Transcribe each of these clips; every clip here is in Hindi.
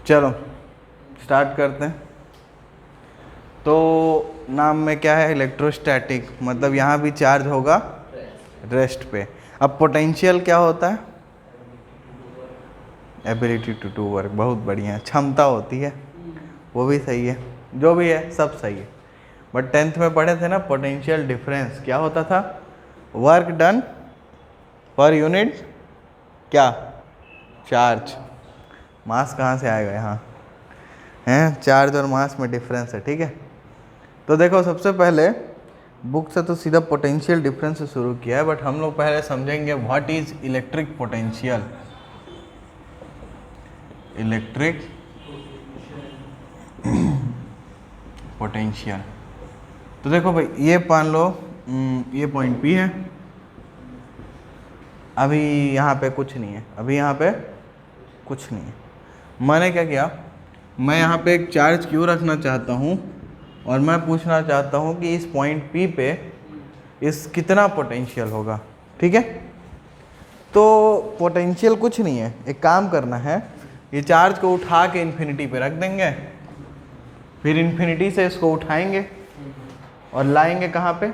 चलो स्टार्ट करते हैं। तो नाम में क्या है, इलेक्ट्रोस्टैटिक, मतलब यहाँ भी चार्ज होगा रेस्ट पे। अब पोटेंशियल क्या होता है, एबिलिटी टू डू वर्क, बहुत बढ़िया, क्षमता होती है, वो भी सही है, जो भी है सब सही है। बट 10th में पढ़े थे ना, पोटेंशियल डिफरेंस क्या होता था, वर्क डन पर यूनिट क्या, चार्ज। मास कहाँ से आएगा यहाँ, हैं, चार्ज और मास में डिफरेंस है, ठीक है। तो देखो सबसे पहले बुक से तो सीधा पोटेंशियल डिफरेंस से शुरू किया है, बट हम लोग पहले समझेंगे what is electric potential. Electric potential, तो देखो भाई ये मान लो ये पॉइंट P है, अभी यहाँ पे कुछ नहीं है, अभी यहाँ पे कुछ नहीं है। मैंने क्या किया, मैं यहाँ पे एक चार्ज Q रखना चाहता हूँ और मैं पूछना चाहता हूँ कि इस पॉइंट P पे इस कितना पोटेंशियल होगा, ठीक है। तो पोटेंशियल कुछ नहीं है, एक काम करना है, ये चार्ज को उठा के इन्फिनिटी पे रख देंगे, फिर इन्फिनिटी से इसको उठाएंगे और लाएंगे कहाँ पे,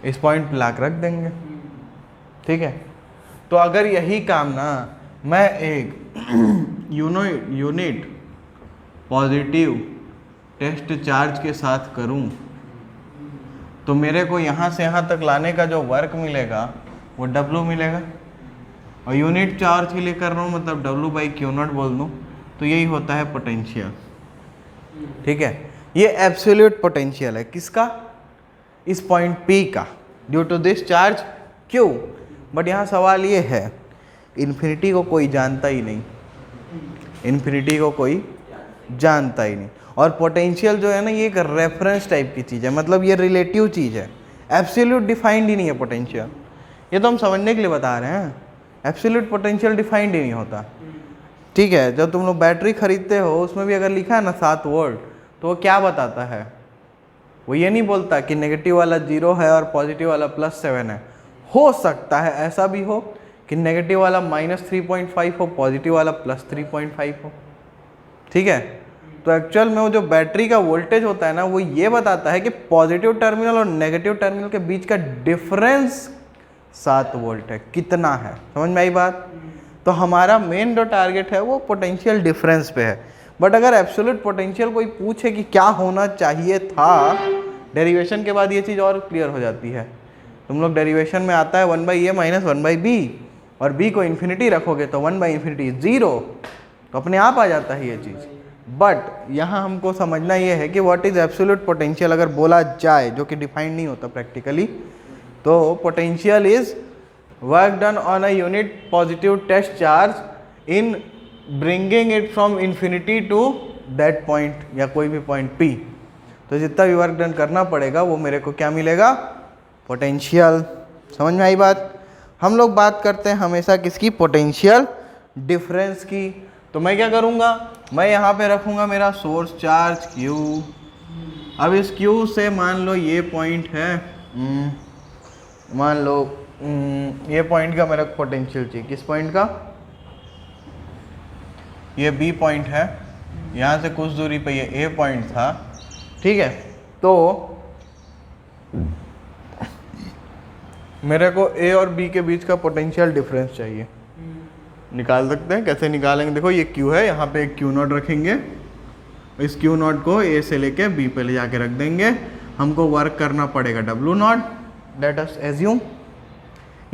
इस पॉइंट पे ला के रख देंगे, ठीक है। तो अगर यही काम ना मैं एक यूनिट पॉजिटिव टेस्ट चार्ज के साथ करूं, तो मेरे को यहाँ से यहाँ तक लाने का जो वर्क मिलेगा वो W मिलेगा, और यूनिट चार्ज के लिए कर रहा हूँ मतलब W/Q0 बोल दूँ, तो यही होता है पोटेंशियल, ठीक है। ये एब्सोल्यूट पोटेंशियल है किसका, इस पॉइंट P का, due to this charge Q। But यहाँ सवाल ये है, इन्फिनिटी को कोई जानता ही नहीं, इन्फिनिटी को कोई जानता ही नहीं, और पोटेंशियल जो है ना ये एक रेफरेंस टाइप की चीज़ है, मतलब ये रिलेटिव चीज़ है, एब्सोल्यूट डिफाइंड ही नहीं है पोटेंशियल। ये तो हम समझने के लिए बता रहे हैं, एब्सोल्यूट पोटेंशियल डिफाइंड ही नहीं होता, ठीक है। जब तुम लोग बैटरी खरीदते हो उसमें भी अगर लिखा है ना 7 वोल्ट, तो वो क्या बताता है, वो ये नहीं बोलता कि नेगेटिव वाला 0 है और पॉजिटिव वाला +7 है। हो सकता है ऐसा भी हो कि नेगेटिव वाला -3.5 हो, पॉजिटिव वाला +3.5 हो, ठीक है। तो एक्चुअल में वो जो बैटरी का वोल्टेज होता है ना, वो ये बताता है कि पॉजिटिव टर्मिनल और नेगेटिव टर्मिनल के बीच का डिफरेंस 7 वोल्ट है, कितना है, समझ में आई बात। तो हमारा मेन जो टारगेट है वो पोटेंशियल डिफरेंस पे है। बट अगर एब्सोल्यूट पोटेंशियल कोई पूछे कि क्या होना चाहिए था, डेरिवेशन के बाद ये चीज़ और क्लियर हो जाती है। तुम लोग डेरिवेशन में आता है 1/a - 1/b, और b को इन्फिनिटी रखोगे तो 1/∞ 0, तो अपने आप आ जाता है ये चीज़। बट यहाँ हमको समझना ये है कि व्हाट इज़ एब्सोल्यूट पोटेंशियल अगर बोला जाए, जो कि डिफाइंड नहीं होता प्रैक्टिकली, तो potential is work done on a unit positive test charge in bringing it from infinity to that point, या कोई भी पॉइंट P। तो जितना भी वर्क डन करना पड़ेगा वो मेरे को क्या मिलेगा, पोटेंशियल। समझ में आई बात। हम लोग बात करते हैं हमेशा किसकी, पोटेंशियल डिफरेंस की। तो मैं क्या करूँगा, मैं यहाँ पे रखूँगा मेरा सोर्स चार्ज Q। अब इस Q से मान लो ये पॉइंट है, मान लो ये पॉइंट का मेरा पोटेंशियल चाहिए, किस पॉइंट का, ये B पॉइंट है, यहाँ से कुछ दूरी पे ये A पॉइंट था, ठीक है। तो मेरे को A और B के बीच का पोटेंशियल डिफरेंस चाहिए, निकाल सकते हैं। कैसे निकालेंगे, देखो ये Q है, यहाँ पे एक Q0 रखेंगे, इस Q0 को A से लेके B पे ले जाके रख देंगे। हमको वर्क करना पड़ेगा W0, लेट अस एज्यूम,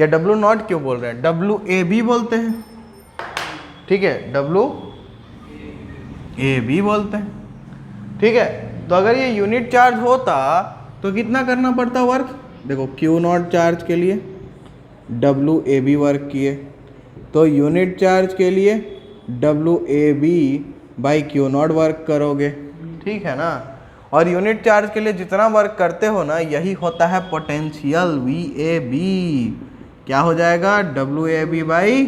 या W0 क्यों बोल रहे हैं, WAB बोलते हैं, ठीक है, WAB बोलते हैं, ठीक है। तो अगर ये यूनिट चार्ज होता तो कितना करना पड़ता वर्क, देखो Q0 चार्ज के लिए WAB वर्क किए, तो यूनिट चार्ज के लिए WAB/Q0 वर्क करोगे, ठीक है ना। और यूनिट चार्ज के लिए जितना वर्क करते हो ना, यही होता है पोटेंशियल, VAB। क्या हो जाएगा, WAB/,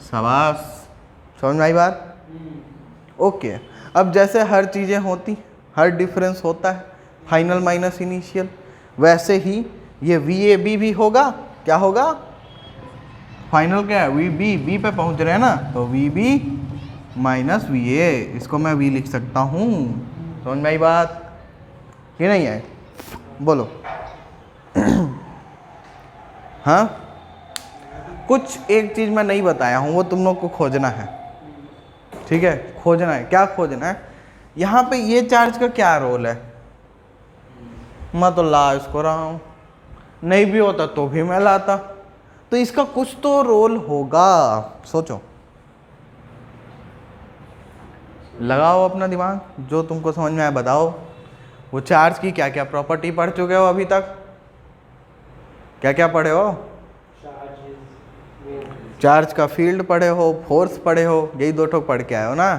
शाबाश, समझ में आई बात। ओके, अब जैसे हर चीज़ें होती, हर डिफरेंस होता है फाइनल माइनस इनिशियल, वैसे ही ये VAB भी होगा, क्या होगा, फाइनल क्या है, VB, B पे पहुंच रहे हैं ना, तो VB माइनस वी ए, इसको मैं वी लिख सकता हूँ। समझ में आई बात कि नहीं है? बोलो। हाँ, कुछ एक चीज़ मैं नहीं बताया हूँ, वो तुम लोग को खोजना है, ठीक है? खोजना है, क्या खोजना है? यहाँ पे ये चार्ज का क्या रोल है? मैं तो ला इसको रहा हूँ, नहीं भी होता तो भी मैं लाता, तो इसका कुछ तो रोल होगा। सोचो, लगाओ अपना दिमाग, जो तुमको समझ में आए बताओ। वो चार्ज की क्या क्या प्रॉपर्टी पढ़ चुके हो अभी तक? क्या क्या पढ़े हो? चार्ज का फील्ड पढ़े हो, फोर्स पढ़े हो, यही दो ठोक पढ़ के आए हो ना?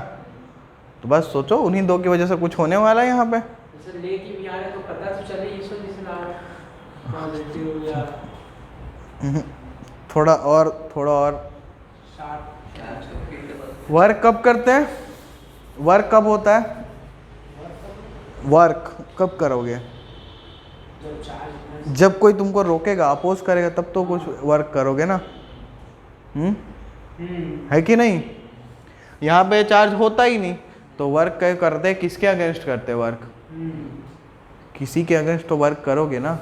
तो बस सोचो, उन्हीं दो की वजह से कुछ होने वाला है यहाँ पे। तो पता तो चले थोड़ा और वर्क कब करते हैं? वर्क कब होता है? वर्क कब करोगे? जब कोई तुमको रोकेगा, अपोज करेगा, तब तो कुछ वर्क करोगे ना। है कि नहीं? यहाँ पे चार्ज होता ही नहीं, तो वर्क करते किसके अगेंस्ट करते? वर्क किसी के अगेंस्ट तो वर्क करोगे ना।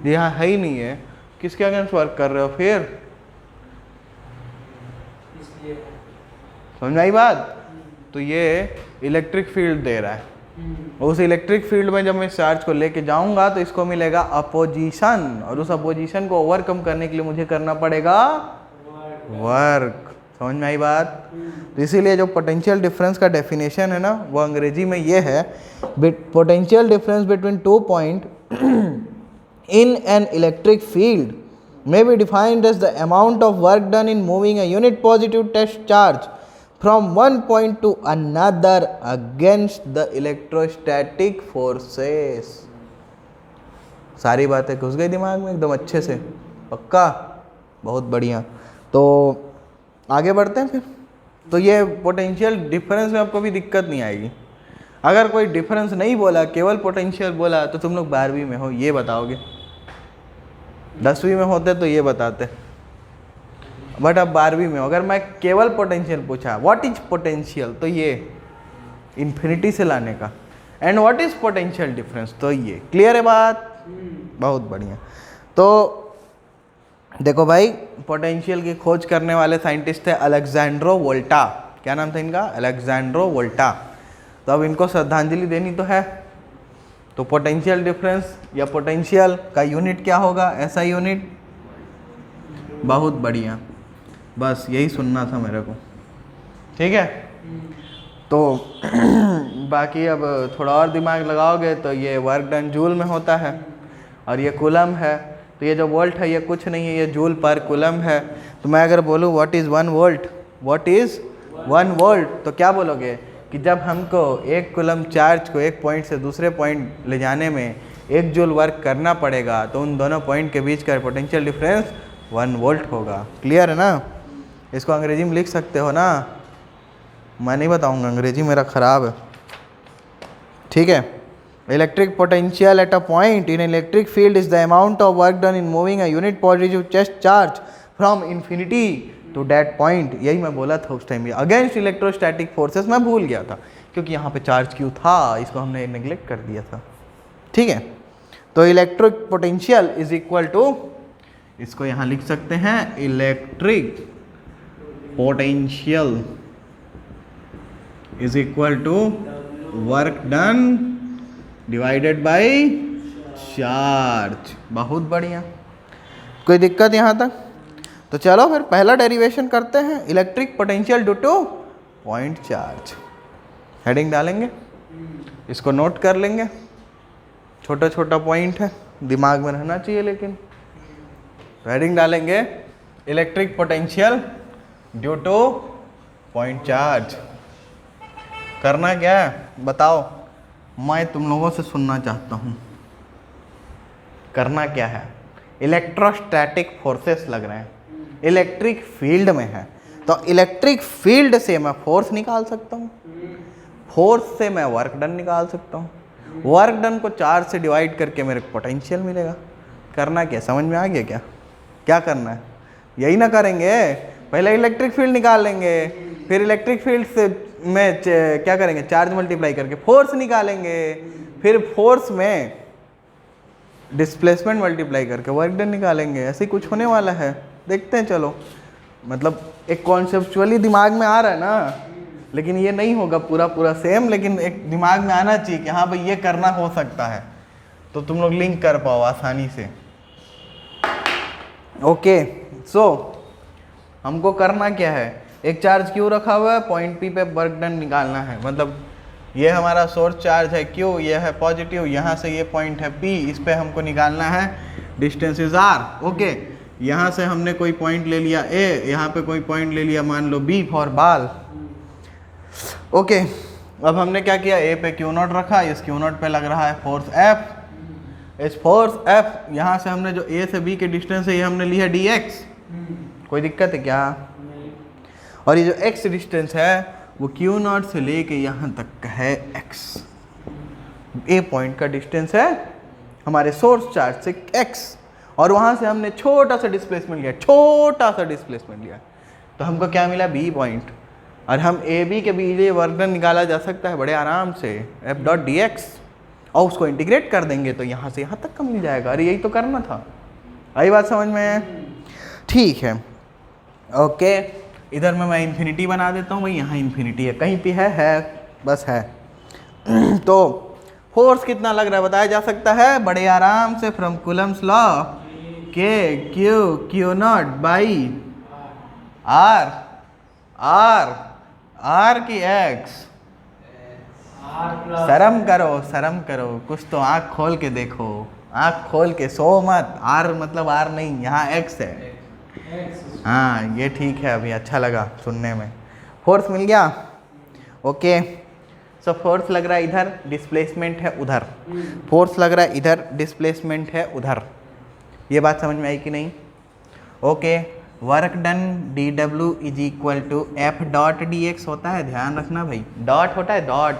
यहाँ है ही नहीं है, किसके अगेंस्ट वर्क कर रहे हो फिर? समझ आई बात? तो ये इलेक्ट्रिक फील्ड दे रहा है, उस इलेक्ट्रिक फील्ड में जब मैं इस चार्ज को लेके जाऊंगा तो इसको मिलेगा अपोजिशन, और उस अपोजिशन को ओवरकम करने के लिए मुझे करना पड़ेगा वर्क। समझ में आई बात? तो इसीलिए जो पोटेंशियल डिफरेंस का डेफिनेशन है ना, वो अंग्रेजी में ये है, potential difference between 2 point in an electric field may be defined as the amount of work done in moving a unit positive test charge from one point to another against the electrostatic forces। सारी बातें घुस गई दिमाग में एकदम अच्छे से? पक्का? बहुत बढ़िया। तो आगे बढ़ते हैं फिर। तो ये पोटेंशियल डिफरेंस में आपको भी दिक्कत नहीं आएगी। अगर कोई डिफरेंस नहीं बोला, केवल पोटेंशियल बोला, तो तुम लोग 12वीं में हो ये बताओगे, 10वीं में होते तो ये बताते, बट अब 12वीं में हो। अगर मैं केवल पोटेंशियल पूछा, व्हाट इज पोटेंशियल, तो ये इन्फिनिटी से लाने का, and what is potential difference, तो ये। क्लियर है बात? बहुत बढ़िया। तो देखो भाई, पोटेंशियल की खोज करने वाले साइंटिस्ट थे अलेक्जेंड्रो वोल्टा। क्या नाम था इनका? अलेक्जेंड्रो वोल्टा। तो अब इनको श्रद्धांजलि देनी तो है, तो पोटेंशियल डिफरेंस या पोटेंशियल का यूनिट क्या होगा? ऐसा यूनिट। बहुत बढ़िया, बस यही सुनना था मेरे को, ठीक है? तो बाकी अब थोड़ा और दिमाग लगाओगे तो ये वर्क डन जूल में होता है, और ये कूलम है, तो ये जो वोल्ट है ये कुछ नहीं है, ये जूल पर कूलम है। तो मैं अगर बोलूँ what is 1 volt, what is 1 volt, तो क्या बोलोगे कि जब हमको एक कूलम चार्ज को एक पॉइंट से दूसरे पॉइंट ले जाने में 1 जूल वर्क करना पड़ेगा, तो उन दोनों पॉइंट के बीच का पोटेंशियल डिफरेंस 1 वोल्ट होगा। क्लियर है ना? इसको अंग्रेजी में लिख सकते हो ना, मैं नहीं बताऊंगा, अंग्रेजी मेरा ख़राब है, ठीक है? Electric potential at a point in electric field is the amount of work done in moving a unit positive test charge from infinity to that point. यही मैं बोला था उस टाइम, अगेंस्ट इलेक्ट्रोस्टैटिक फोर्सेस। मैं भूल गया था क्योंकि यहाँ पे चार्ज क्यों था, इसको हमने नेग्लेक्ट कर दिया था, ठीक है? तो electric potential is equal to, इसको यहाँ लिख सकते हैं, electric potential is equal to work done divided by charge. बहुत बढ़िया, कोई दिक्कत यहाँ तक? तो चलो फिर पहला डेरिवेशन करते हैं, electric potential due two point charge. Heading डालेंगे, इसको नोट कर लेंगे, छोटा छोटा पॉइंट है, दिमाग में रहना चाहिए लेकिन। तो हेडिंग डालेंगे electric potential due two point charge. करना क्या है बताओ, मैं तुम लोगों से सुनना चाहता हूँ। करना क्या है? इलेक्ट्रोस्टैटिक फोर्सेस लग रहे हैं, इलेक्ट्रिक फील्ड में है, तो इलेक्ट्रिक फील्ड से मैं फोर्स निकाल सकता हूँ, फोर्स से मैं वर्क डन निकाल सकता हूँ, वर्क डन को चार्ज से डिवाइड करके मेरे को पोटेंशियल मिलेगा। करना क्या, समझ में आ गया क्या? क्या करना है? यही ना करेंगे, पहले इलेक्ट्रिक फील्ड निकाल लेंगे, फिर इलेक्ट्रिक फील्ड से में क्या करेंगे, चार्ज मल्टीप्लाई करके फोर्स निकालेंगे, फिर फोर्स में डिस्प्लेसमेंट मल्टीप्लाई करके वर्क डन निकालेंगे। ऐसे ही कुछ होने वाला है, देखते हैं। चलो मतलब एक कॉन्सेप्चुअली दिमाग में आ रहा है ना, लेकिन ये नहीं होगा पूरा सेम, लेकिन एक दिमाग में आना चाहिए कि हाँ भाई ये करना हो सकता है, तो तुम लोग लिंक कर पाओ आसानी से। ओके, सो हमको करना क्या है, एक चार्ज क्यू रखा हुआ है, पॉइंट पी पे वर्क डन निकालना है। मतलब ये हमारा सोर्स चार्ज है क्यू, ये है पॉजिटिव, यहाँ से ये पॉइंट है पी, इस पे हमको निकालना है डिस्टेंस इज आर। ओके, यहाँ से हमने कोई पॉइंट ले लिया ए, यहाँ पे कोई पॉइंट ले लिया मान लो बी फॉर बाल। ओके, अब हमने क्या किया, ए पे क्यू नॉट रखा, इस क्यू नॉट पे लग रहा है फोर्स एफ। इस फोर्स एफ यहाँ से हमने जो ए से बी के डिस्टेंस है ये हमने लिया डी एक्स। कोई दिक्कत है क्या? और ये जो एक्स डिस्टेंस है वो क्यू नॉट से लेके यहाँ तक का है एक्स। ए पॉइंट का डिस्टेंस है हमारे सोर्स चार्ज से एक्स, और वहाँ से हमने छोटा सा डिस्प्लेसमेंट लिया, छोटा सा डिस्प्लेसमेंट लिया, तो हमको क्या मिला, बी पॉइंट। और हम ए बी के बीच ये वर्क डन निकाला जा सकता है बड़े आराम से, एफ डॉट डी एक्स, और उसको इंटीग्रेट कर देंगे तो यहाँ से यहाँ तक का मिल जाएगा। अरे यही तो करना था, आई बात समझ में? ठीक है, ओके। इधर में मैं इन्फिनिटी बना देता हूँ भाई, यहाँ इन्फिनिटी है, कहीं पे है बस है। तो फोर्स कितना लग रहा है बताया जा सकता है बड़े आराम से, from Coulomb's law, K Q Q naught by R, R की एक्स। शर्म करो कुछ तो, आँख खोल के देखो, आँख खोल के सो मत। आर मतलब आर नहीं, यहाँ एक्स है। हाँ ये ठीक है, अभी अच्छा लगा सुनने में। फोर्स मिल गया, ओके। सो फोर्स लग रहा है इधर, डिस्प्लेसमेंट है उधर। फोर्स लग रहा है इधर, डिस्प्लेसमेंट है उधर। ये बात समझ में आई कि नहीं? Okay, work done D W is equal to F dot D X होता है, ध्यान रखना भाई, डॉट होता है डॉट।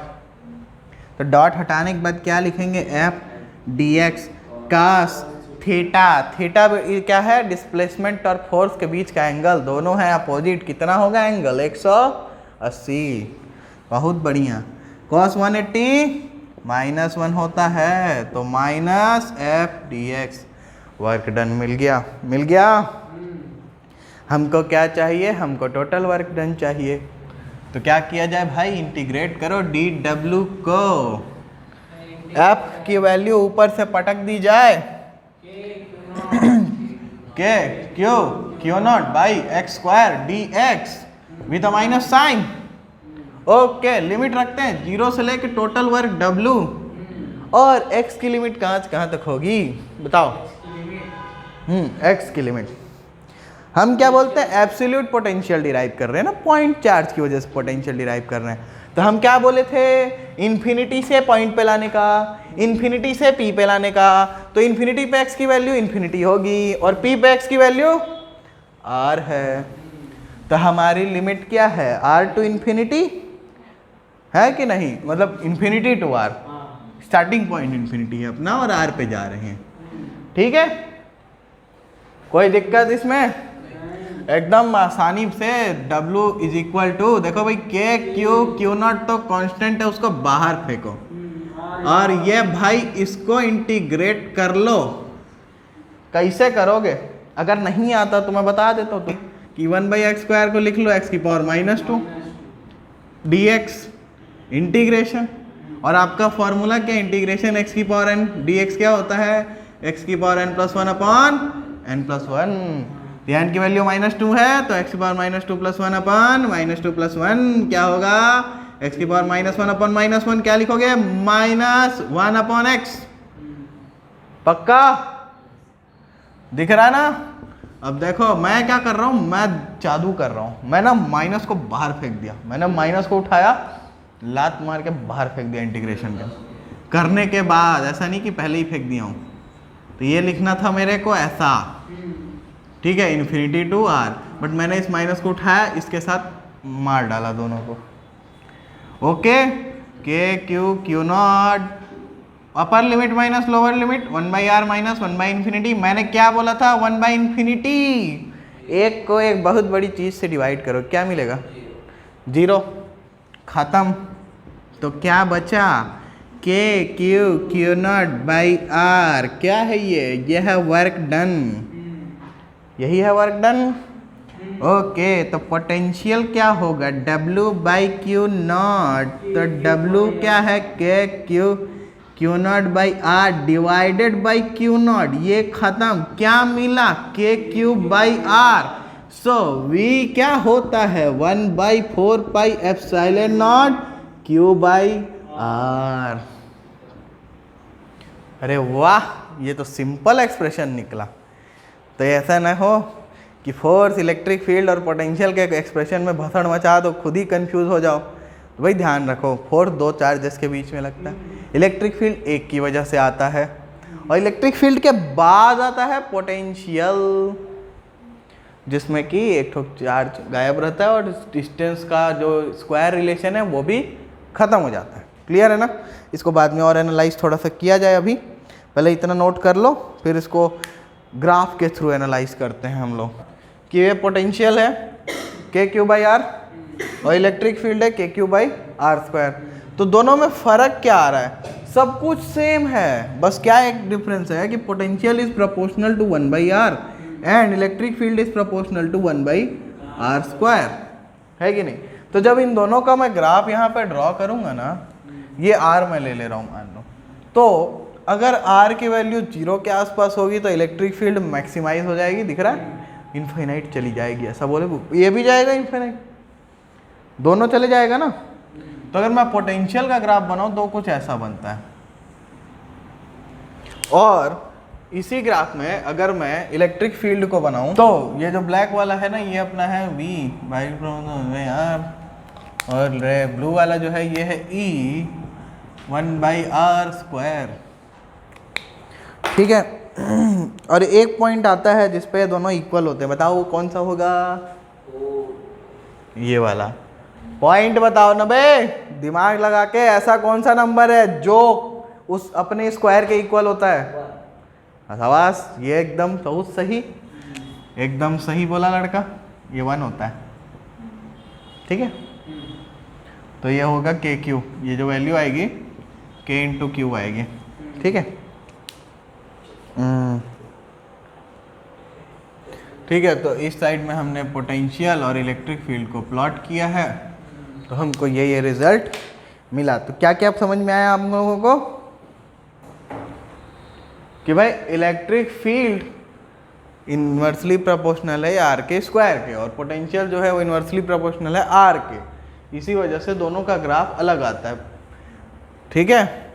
तो डॉट हटाने के बाद क्या लिखेंगे, F D X cos theta. Theta क्या है, डिस्प्लेसमेंट और फोर्स के बीच का एंगल, दोनों है अपोजिट। कितना होगा एंगल, 180। बहुत बढ़िया। कॉस 180 -1 होता है, तो minus F D X. Work done मिल गया, मिल गया। हमको क्या चाहिए, हमको टोटल वर्क डन चाहिए। तो क्या किया जाए भाई, इंटीग्रेट करो डी डब्ल्यू को, एफ की वैल्यू ऊपर से पटक दी जाए, K Q Q naught by X square D X with a minus sign. Okay, limit रखते हैं 0 से लेके टोटल वर्क डब्ल्यू, और एक्स की लिमिट कहाँ से कहाँ तक होगी बताओ? एक्स की लिमिट हम क्या बोलते हैं, एब्सोल्यूट पोटेंशियल डिराइव कर रहे हैं ना, पॉइंट चार्ज की वजह से पोटेंशियल डिराइव कर रहे हैं। तो हम क्या बोले थे, इन्फिनिटी से पॉइंट पे लाने का, इन्फिनिटी से पी पे लाने का। तो इन्फिनिटी पे एक्स की वैल्यू इन्फिनिटी होगी, और पी पे एक्स की वैल्यू आर है। तो हमारी लिमिट क्या है, आर टू इन्फिनिटी है कि नहीं, मतलब infinity to R, starting point infinity है अपना, और आर पे जा रहे हैं। ठीक है, कोई दिक्कत इसमें? एकदम आसानी से। W इज इक्वल टू, देखो भाई, के क्यू क्यू नॉट तो कांस्टेंट है, उसको बाहर फेंको, और ये भाई इसको इंटीग्रेट कर लो। कैसे करोगे, अगर नहीं आता तो मैं बता देता हूँ, कि 1/x² को लिख लो x की पावर -2 dx इंटीग्रेशन, और आपका फॉर्मूला क्या, इंटीग्रेशन x की पावर n dx क्या होता है, x की power n+1 upon n+1। n की वैल्यू -2 है, तो x की पावर -2 + 1 अपॉन -2 + 1 क्या होगा, x की पावर -1 अपॉन -1 क्या लिखोगे, -1 अपॉन x। पक्का दिख रहा है ना? अब देखो मैं क्या कर रहा हूँ, मैं जादू कर रहा हूँ। मैं ना माइनस को बाहर फेंक दिया, मैंने माइनस को उठाया, लात मार के बाहर फेंक दिया इंटीग्रेशन के करने के बाद। ऐसा नहीं कि पहले ही फेंक दिया हूँ। तो ये लिखना था मेरे को ऐसा, ठीक है, इन्फिनिटी टू आर, बट मैंने इस माइनस को उठाया, इसके साथ मार डाला दोनों को। ओके, के Q Q not, upper limit minus lower limit, 1/r minus 1/∞। मैंने क्या बोला था, 1/∞। एक को एक बहुत बड़ी चीज से डिवाइड करो, क्या मिलेगा, 0 ख़त्म। तो क्या बचा, के क्यू नॉट बाई आर। क्या है ये है वर्क डन, यही है वर्क डन। ओके, तो पोटेंशियल क्या होगा, W बाई क्यू नॉट। तो W क्या है, K Q naught by R divided by Q naught. ये खत्म, क्या मिला, K Q by R. So V क्या होता है, 1/4 pi epsilon naught Q by R. अरे वाह, ये तो सिंपल एक्सप्रेशन निकला। तो ऐसा ना हो कि फोर्स, इलेक्ट्रिक फील्ड और पोटेंशियल के एक्सप्रेशन में भसड़ मचा दो, खुद ही कंफ्यूज हो जाओ। तो भाई ध्यान रखो, फोर्स 2 चार्जेस के बीच में लगता है, इलेक्ट्रिक फील्ड एक की वजह से आता है, और इलेक्ट्रिक फील्ड के बाद आता है पोटेंशियल, जिसमें कि एक ठो चार्ज गायब रहता है और डिस्टेंस का जो स्क्वायर रिलेशन है वो भी खत्म हो जाता है। क्लियर है ना। इसको बाद में और एनालाइज थोड़ा सा किया जाए, अभी पहले इतना नोट कर लो, फिर इसको ग्राफ के थ्रू एनालाइज करते हैं हम लोग। कि ये पोटेंशियल है के क्यू बाई आर और इलेक्ट्रिक फील्ड है K Q by are square. तो दोनों में फ़र्क क्या आ रहा है, सब कुछ सेम है, बस क्या एक डिफरेंस है कि potential is proportional to 1/r and electric field is proportional to 1/r square, है कि नहीं। तो जब इन दोनों का मैं ग्राफ यहाँ पे ड्रॉ करूँगा ना, ये r मैं ले ले रहा हूँ मान लो, तो अगर r की वैल्यू 0 के आसपास होगी तो इलेक्ट्रिक फील्ड मैक्सिमाइज हो जाएगी, दिख रहा है, इनफाइनाइट चली जाएगी, ऐसा बोले, ये भी जाएगा इनफाइनाइट, दोनों चले जाएगा ना। तो अगर मैं पोटेंशियल का ग्राफ बनाऊं तो कुछ ऐसा बनता है, और इसी ग्राफ में अगर मैं इलेक्ट्रिक फील्ड को बनाऊं तो ये जो ब्लैक वाला है ना, ये अपना है V बाई आर, और ब्लू वाला जो है ये है E 1/r स्क्वायर, ठीक है। और एक पॉइंट आता है जिसपे दोनों इक्वल होते हैं, बताओ कौन सा होगा, ये वाला पॉइंट बताओ ना बे, दिमाग लगा के, ऐसा कौन सा नंबर है जो उस अपने स्क्वायर के इक्वल होता है। शाबाश, ये एकदम बहुत सही, एकदम सही बोला लड़का, ये 1 होता है, ठीक है। तो ये होगा के क्यू, ये जो वैल्यू आएगी के इंटू क्यू आएगी, ठीक है। ठीक है, तो इस साइड में हमने पोटेंशियल और इलेक्ट्रिक फील्ड को प्लॉट किया है, तो हमको ये रिजल्ट मिला। तो क्या क्या समझ में आया आप लोगों को कि भाई इलेक्ट्रिक फील्ड इन्वर्सली प्रोपोर्शनल है आर के स्क्वायर के, और पोटेंशियल जो है वो इन्वर्सली प्रोपोर्शनल है आर के, इसी वजह से दोनों का ग्राफ अलग आता है, ठीक है।